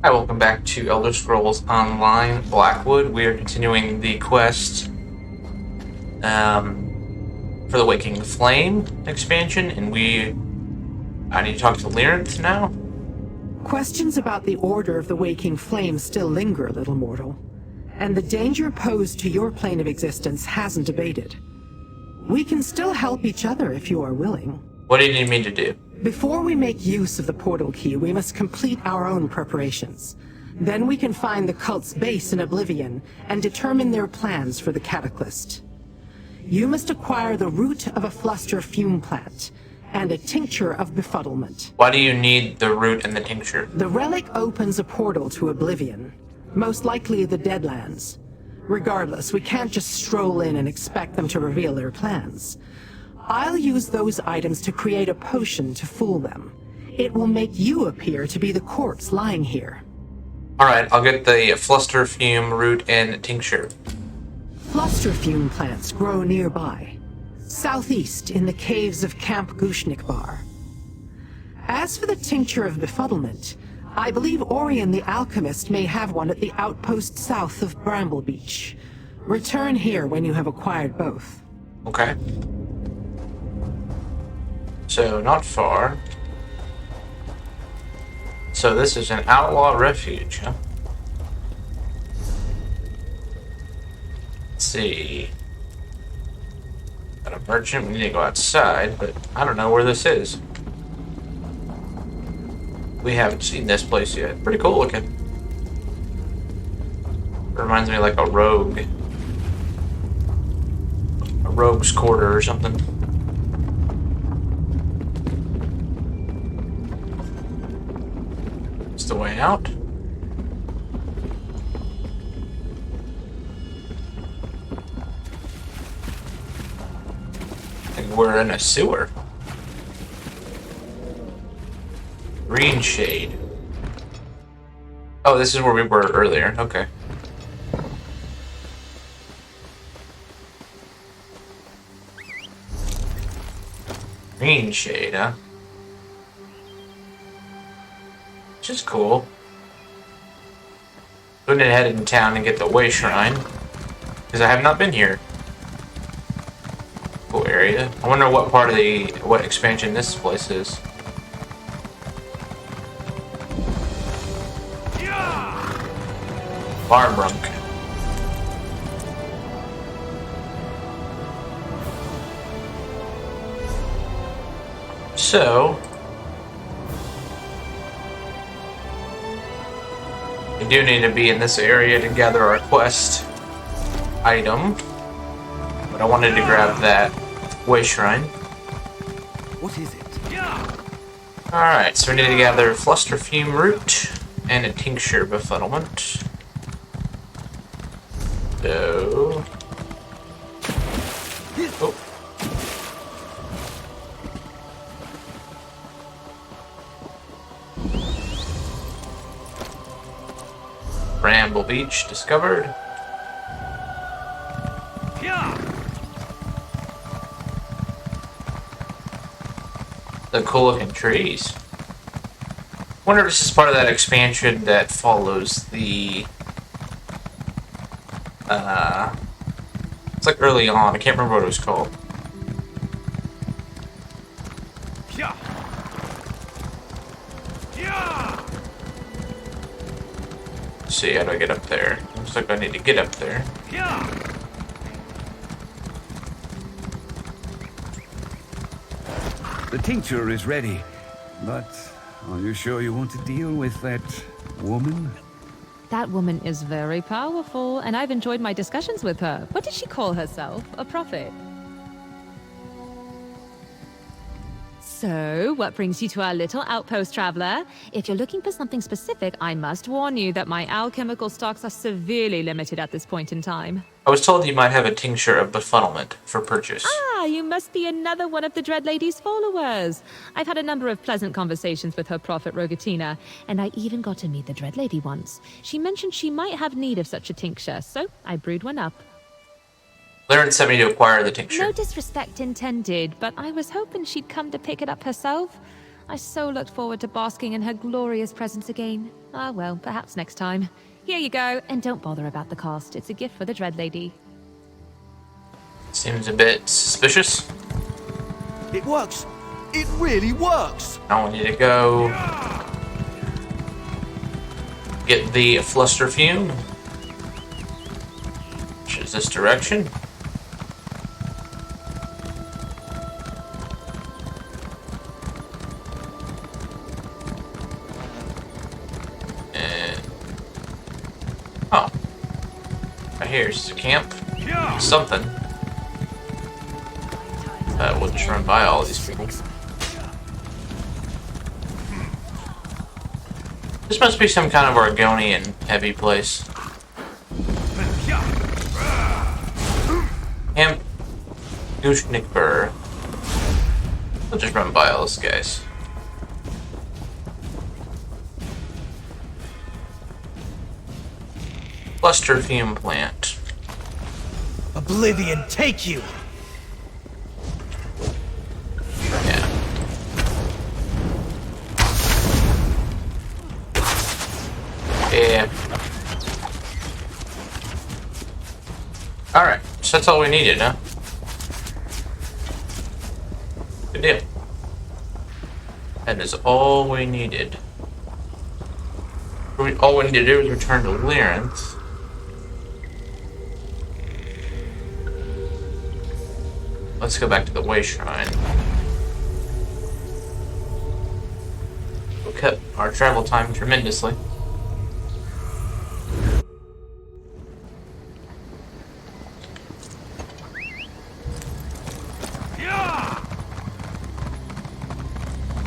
Hi, welcome back to Elder Scrolls Online Blackwood. We are continuing the quest for the Waking Flame expansion, and I need to talk to Lyrinth now. Questions about the Order of the Waking Flame still linger, little mortal. And the danger posed to your plane of existence hasn't abated. We can still help each other if you are willing. What do you need me to do? Before we make use of the portal key, we must complete our own preparations. Then we can find the cult's base in Oblivion and determine their plans for the Cataclysm. You must acquire the root of a fluster fume plant and a tincture of befuddlement. Why do you need the root and the tincture? The relic opens a portal to Oblivion, most likely the Deadlands. Regardless, we can't just stroll in and expect them to reveal their plans. I'll use those items to create a potion to fool them. It will make you appear to be the corpse lying here. Alright, I'll get the fluster fume root and tincture. Fluster fume plants grow nearby, southeast in the caves of Camp Gushnikbar. As for the tincture of befuddlement, I believe Orion the alchemist may have one at the outpost south of Bramble Beach. Return here when you have acquired both. Okay. So, not far. So this is an outlaw refuge, huh? Let's see. Got a merchant, we need to go outside, but I don't know where this is. We haven't seen this place yet. Pretty cool looking. Reminds me of like a rogue. A rogue's quarter or something. It's the way out. And we're in a sewer. Green shade. Oh, this is where we were earlier. Okay. Green shade, huh? Which is cool. Going to head in town and get the Way Shrine. Because I have not been here. Cool area. I wonder what part of what expansion this place is. Barbrunk. So, we do need to be in this area to gather our quest item. But I wanted to grab that Way Shrine. What is it? Alright, so we need to gather Fluster Fume Root and a Tincture Befuddlement. So... Oh. Bramble Beach discovered. The cool looking trees. Wonder if this is part of that expansion that follows the it's like early on, I can't remember what it was called. Let's see, how do I get up there? Looks like I need to get up there. The tincture is ready, but are you sure you want to deal with that woman? That woman is very powerful, and I've enjoyed my discussions with her. What did she call herself? A prophet? So, what brings you to our little outpost, traveler? If you're looking for something specific, I must warn you that my alchemical stocks are severely limited at this point in time. I was told you might have a tincture of befuddlement for purchase. Ah, you must be another one of the Dread Lady's followers. I've had a number of pleasant conversations with her prophet, Rogatina, and I even got to meet the Dread Lady once. She mentioned she might have need of such a tincture, so I brewed one up. Lyrinth sent me to acquire the tincture. No disrespect intended, but I was hoping she'd come to pick it up herself. I so looked forward to basking in her glorious presence again. Ah well, perhaps next time. Here you go, and don't bother about the cost. It's a gift for the Dread Lady. Seems a bit suspicious. It works. It really works. Now we need to go get the fluster fume, which is this direction. And oh, right here's the camp. Something. We'll just run by all these people. This must be some kind of Argonian heavy place. Camp Gushnikbur. We'll just run by all these guys. Cluster fume plant. Oblivion, take you. Yeah. Yeah. Alright, so that's all we needed, huh? Good deal. That is all we needed. All we need to do is return to Lyrinth. Let's go back to the Way Shrine. We'll cut our travel time tremendously.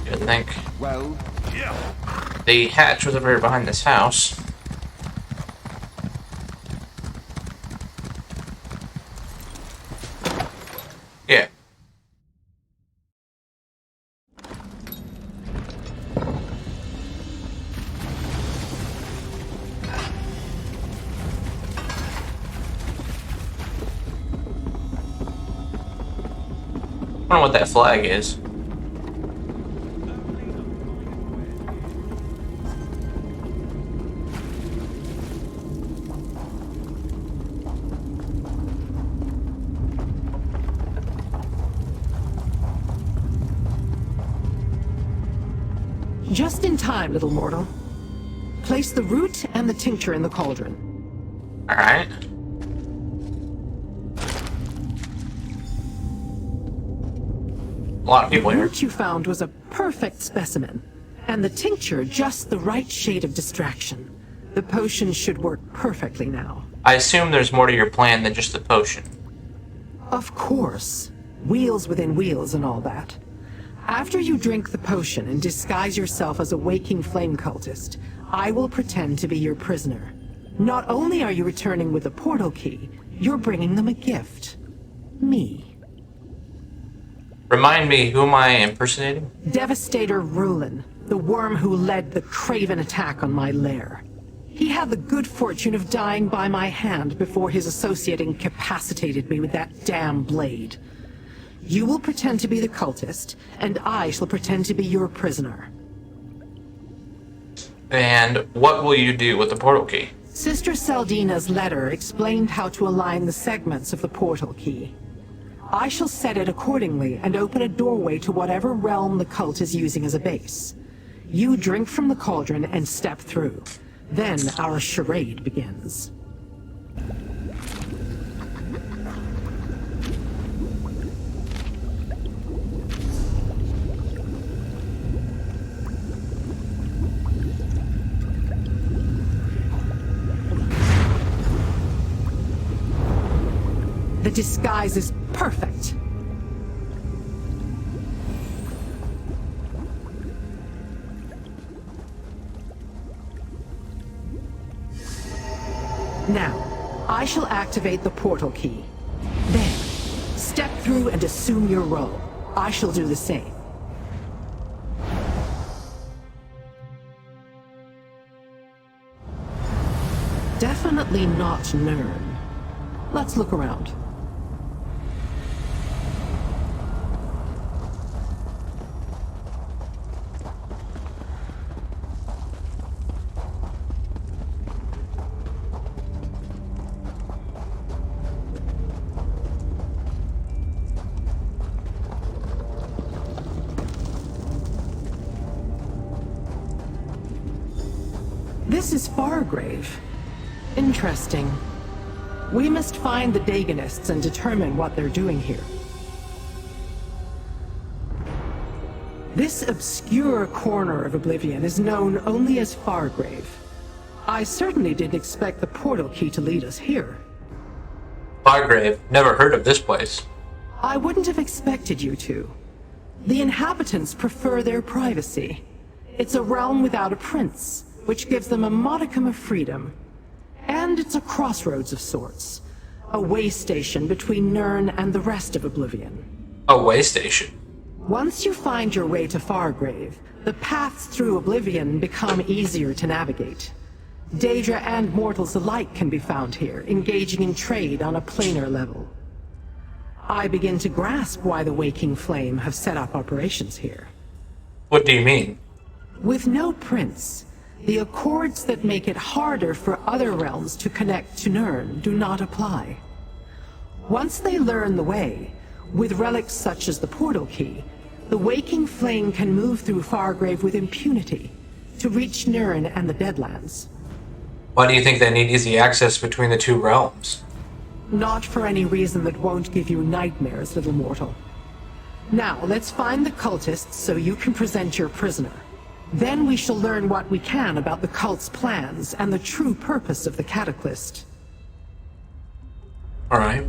I think Well, the hatch was over here behind this house. Yeah. I don't know what that flag is. Just in time, little mortal. Place the root and the tincture in the cauldron. Alright. A lot of people The here. root you found was a perfect specimen, and the tincture just the right shade of distraction. The potion should work perfectly now. I assume there's more to your plan than just the potion. Of course. Wheels within wheels and all that. After you drink the potion and disguise yourself as a waking flame cultist, I will pretend to be your prisoner. Not only are you returning with a portal key, you're bringing them a gift. Me. Remind me, who am I impersonating? Devastator Rulin, the worm who led the craven attack on my lair. He had the good fortune of dying by my hand before his associate incapacitated me with that damn blade. You will pretend to be the cultist, and I shall pretend to be your prisoner. And what will you do with the portal key? Sister Seldina's letter explained how to align the segments of the portal key. I shall set it accordingly and open a doorway to whatever realm the cult is using as a base. You drink from the cauldron and step through. Then our charade begins. The disguise is perfect. Now, I shall activate the portal key. Then, step through and assume your role. I shall do the same. Definitely not Nern. Let's look around. This is Fargrave. Interesting. We must find the Dagonists and determine what they're doing here. This obscure corner of Oblivion is known only as Fargrave. I certainly didn't expect the portal key to lead us here. Fargrave. Never heard of this place. I wouldn't have expected you to. The inhabitants prefer their privacy. It's a realm without a prince, which gives them a modicum of freedom. And it's a crossroads of sorts. A way station between Nirn and the rest of Oblivion. A way station. Once you find your way to Fargrave, the paths through Oblivion become easier to navigate. Daedra and mortals alike can be found here, engaging in trade on a planar level. I begin to grasp why the Waking Flame have set up operations here. What do you mean? With no prince, the accords that make it harder for other realms to connect to Nirn do not apply. Once they learn the way, with relics such as the portal key, the Waking Flame can move through Fargrave with impunity to reach Nirn and the Deadlands. Why do you think they need easy access between the two realms? Not for any reason that won't give you nightmares, little mortal. Now, let's find the cultists so you can present your prisoner. Then we shall learn what we can about the cult's plans and the true purpose of the Cataclysm. Alright.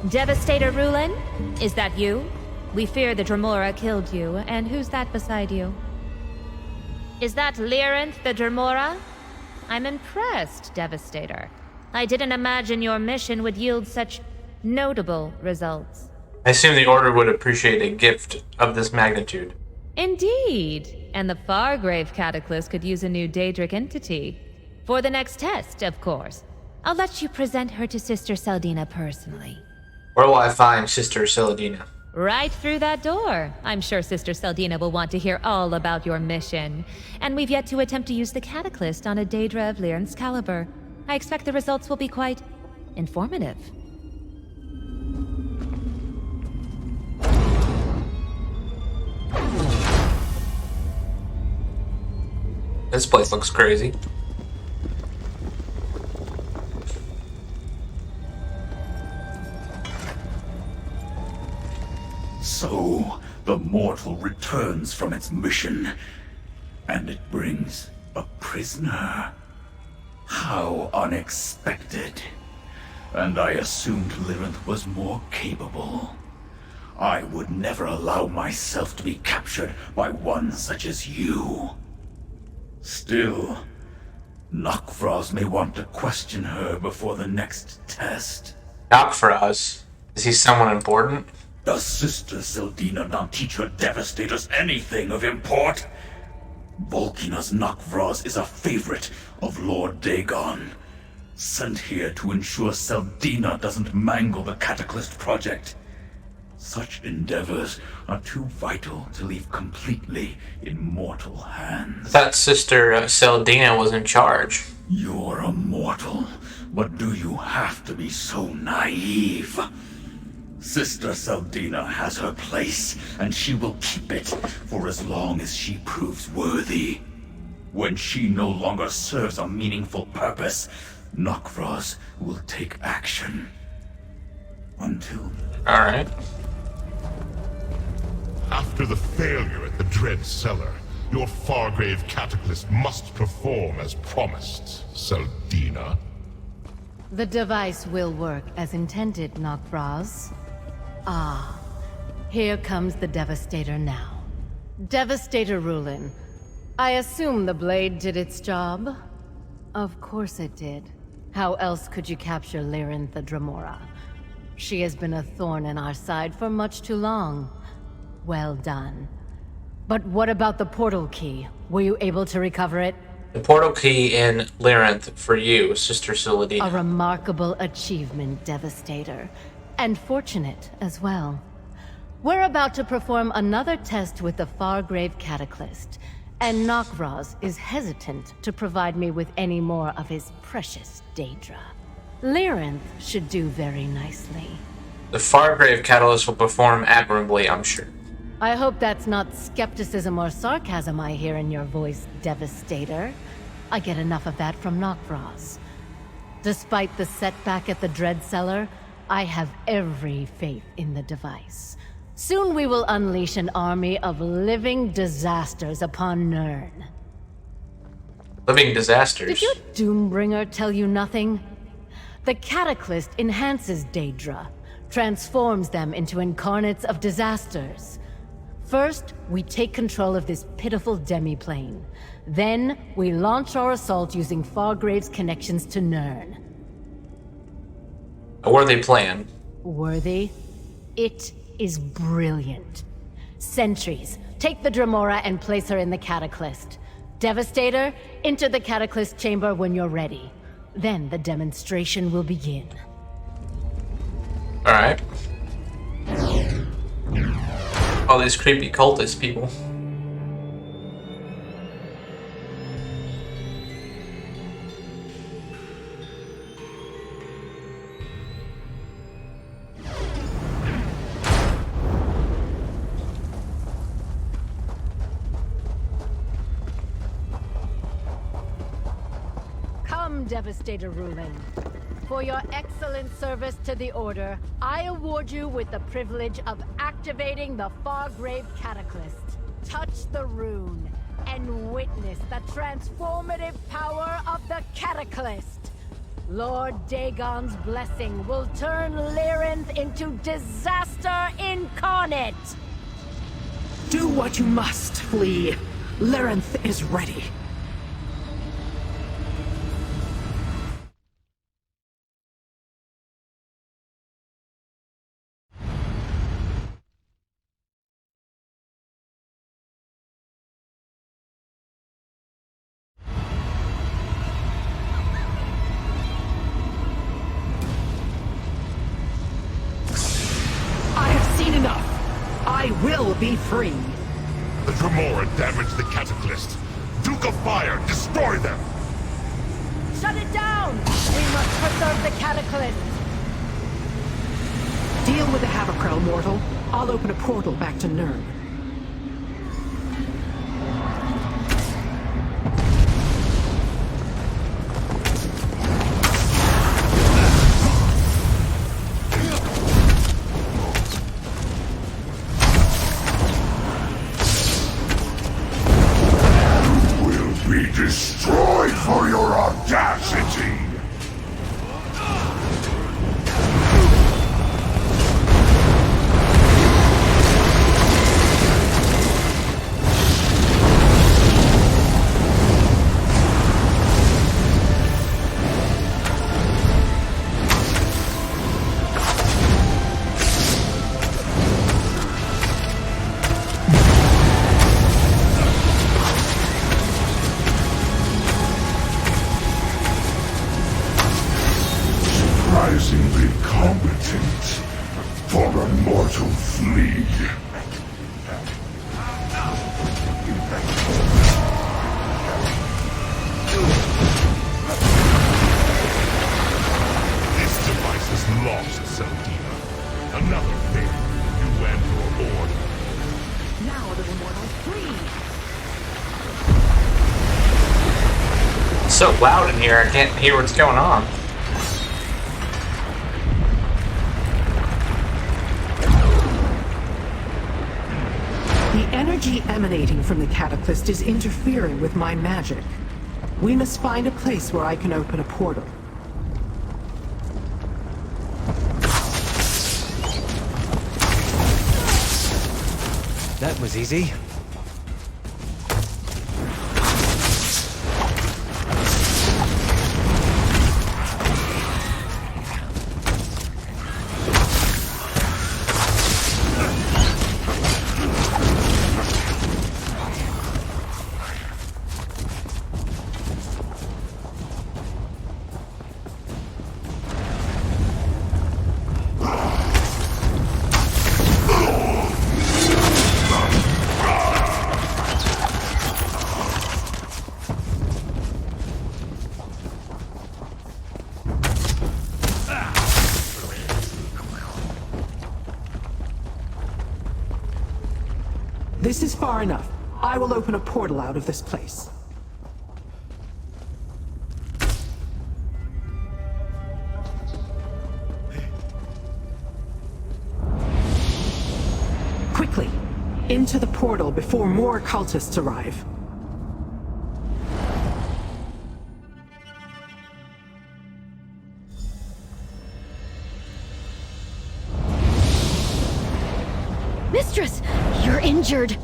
Devastator Rulin? Is that you? We fear the Dremora killed you, and who's that beside you? Is that Lyranth the Dremora? I'm impressed, Devastator. I didn't imagine your mission would yield such notable results. I assume the Order would appreciate a gift of this magnitude. Indeed. And the Fargrave Cataclysm could use a new Daedric entity. For the next test, of course. I'll let you present her to Sister Saldina personally. Where will I find Sister Celadina? Right through that door. I'm sure Sister Saldina will want to hear all about your mission. And we've yet to attempt to use the Cataclysm on a Daedra of Lyranth's caliber. I expect the results will be quite informative. This place looks crazy. So, the mortal returns from its mission, and it brings a prisoner. How unexpected. And I assumed Lyranth was more capable. I would never allow myself to be captured by one such as you. Still, Nokvraz may want to question her before the next test. Nokvraz? Is he someone important? Does Sister Sildina not teach her devastators anything of import? Volkina's Nokvraz is a favorite of Lord Dagon, sent here to ensure Seldina doesn't mangle the Cataclysm project. Such endeavors are too vital to leave completely in mortal hands. I thought Sister Celadina was in charge. You're a mortal, but do you have to be so naive? Sister Saldina has her place, and she will keep it for as long as she proves worthy. When she no longer serves a meaningful purpose, Nokvraz will take action. Until... Alright. After the failure at the Dread Cellar, your Fargrave Cataclysm must perform as promised, Saldina. The device will work as intended, Nokvraz. Ah, here comes the Devastator now. Devastator Rulin. I assume the blade did its job? Of course it did. How else could you capture Lyrin the Dremora? She has been a thorn in our side for much too long. Well done. But what about the portal key? Were you able to recover it? The portal key in Lyrinth for you, Sister Sility. A remarkable achievement, Devastator. And fortunate as well. We're about to perform another test with the Fargrave Cataclysm, and Nokvraz is hesitant to provide me with any more of his precious Daedra. Lyrinth should do very nicely. The Fargrave Catalyst will perform admirably, I'm sure. I hope that's not skepticism or sarcasm I hear in your voice, Devastator. I get enough of that from Nokvraz. Despite the setback at the Dread Cellar, I have every faith in the device. Soon we will unleash an army of living disasters upon Nirn. Living disasters? Did your Doombringer tell you nothing? The Cataclysm enhances Daedra, transforms them into incarnates of disasters. First, we take control of this pitiful demiplane. Then, we launch our assault using Fargrave's connections to Nirn. A worthy plan. Worthy? It is brilliant. Sentries, take the Dremora and place her in the Cataclysm. Devastator, enter the Cataclysm chamber when you're ready. Then the demonstration will begin. Alright. All these creepy cultist people. Devastator Rulin. For your excellent service to the Order, I award you with the privilege of activating the Fargrave Cataclysm. Touch the rune and witness the transformative power of the Cataclysm. Lord Dagon's blessing will turn Lyrinth into disaster incarnate! Do what you must, Flea. Lyrinth is ready. I will be free. The Dremora damaged the Cataclysm. Duke of Fire, destroy them! Shut it down! We must preserve the Cataclysm! Deal with the Haverkrell, mortal. I'll open a portal back to Nirn. Destroyed for your audacity! Surprisingly competent for a mortal flea. This device is lost, Seldina. Another failure for you and your order. Now the immortal free. It's so loud in here, I can't hear what's going on. The energy emanating from the Cataclysm is interfering with my magic. We must find a place where I can open a portal. That was easy. This is far enough. I will open a portal out of this place. Quickly, into the portal before more cultists arrive. Mistress, you're injured.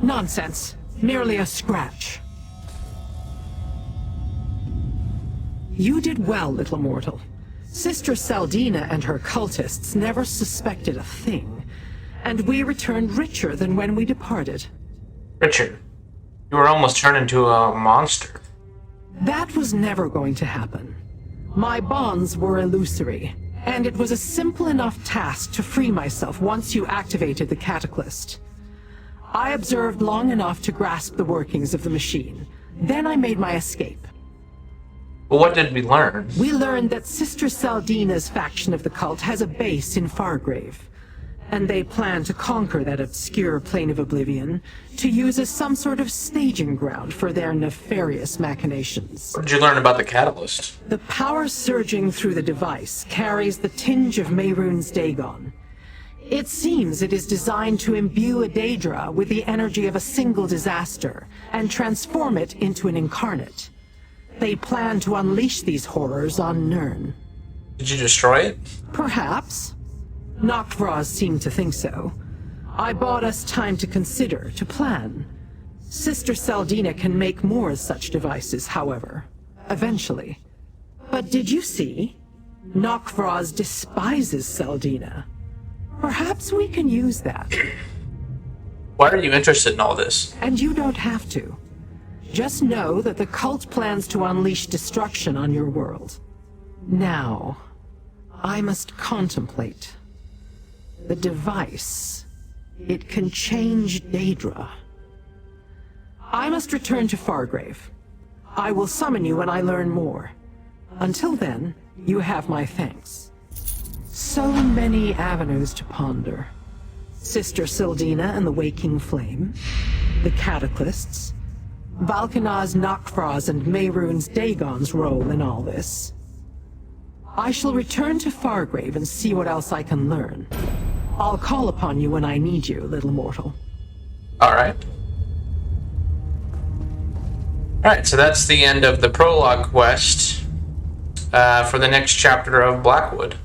Nonsense. Merely a scratch. You did well, little mortal. Sister Saldina and her cultists never suspected a thing, and we returned richer than when we departed. Richard, you were almost turned into a monster. That was never going to happen. My bonds were illusory, and it was a simple enough task to free myself once you activated the Cataclysm. I observed long enough to grasp the workings of the machine. Then I made my escape. But what did we learn? We learned that Sister Saldina's faction of the cult has a base in Fargrave, and they plan to conquer that obscure plane of oblivion to use as some sort of staging ground for their nefarious machinations. What did you learn about the catalyst? The power surging through the device carries the tinge of Mehrunes Dagon. It seems it is designed to imbue a Daedra with the energy of a single disaster and transform it into an incarnate. They plan to unleash these horrors on Nirn. Did you destroy it? Perhaps. Noctvraz seemed to think so. I bought us time to consider, to plan. Sister Saldina can make more such devices, however. Eventually. But did you see? Noctvraz despises Saldina. Perhaps we can use that. Why are you interested in all this? And you don't have to. Just know that the cult plans to unleash destruction on your world. Now, I must contemplate. The device. It can change Daedra. I must return to Fargrave. I will summon you when I learn more. Until then, you have my thanks. So many avenues to ponder. Sister Sildina and the Waking Flame, the Cataclysts, Valkanaz Noctvraz and Mehrunes Dagon's role in all this. I shall return to Fargrave and see what else I can learn. I'll call upon you when I need you, little mortal. Alright. Alright, so that's the end of the prologue quest for the next chapter of Blackwood.